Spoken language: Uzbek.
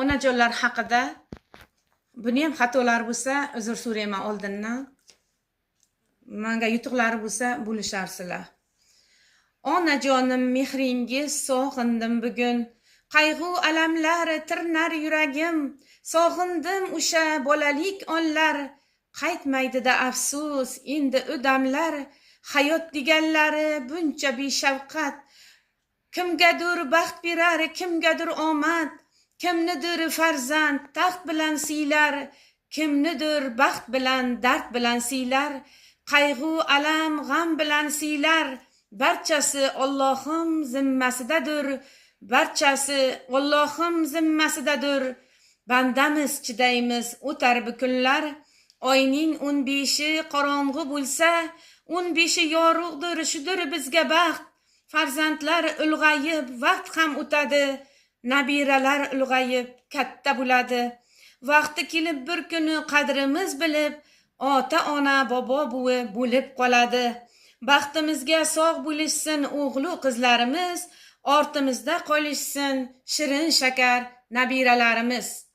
onajonlar haqida buni ham xatolar bo'lsa uzr so'rayman oldindan. Menga yutuqlari bo'lsa bo'lisharsizlar. Onajonim mehringiz sog'indim bugun. Qayg'u alamlar tirnar yuragim. Sog'indim o'sha bolalik onlar. Qaytmaydida afsus endi o'damlar. Hayot deganlari buncha beshafqat. Kimgadir baxt berar, kimgadir omad. Kimnidir farzand taxt bilan siylar. Kimnidir baxt bilan dard bilan siylar. Qayg'u alam g'am bilan siylar. Barchasi Allohim zimmasidadir. Barchasi Allohim zimmasidadir. Bandamiz chidaymiz o'tar bu kunlar. Oyning 15i qorong'u bo'lsa, 15i yorug'dir, shudir bizga baxt. Farzandlar ulg'ayib, vaqt ham o'tadi. Nabiralar ulg'ayib, katta bo'ladi. Vaqti kelib bir kuni qadrimiz bilib, ota-ona, bobo, buvi bo'lib qoladi. Baxtimizga sog' bo'lishsin o'g'lu qizlarimiz, ortimizda qolishsin shirin shakar nabiralarimiz.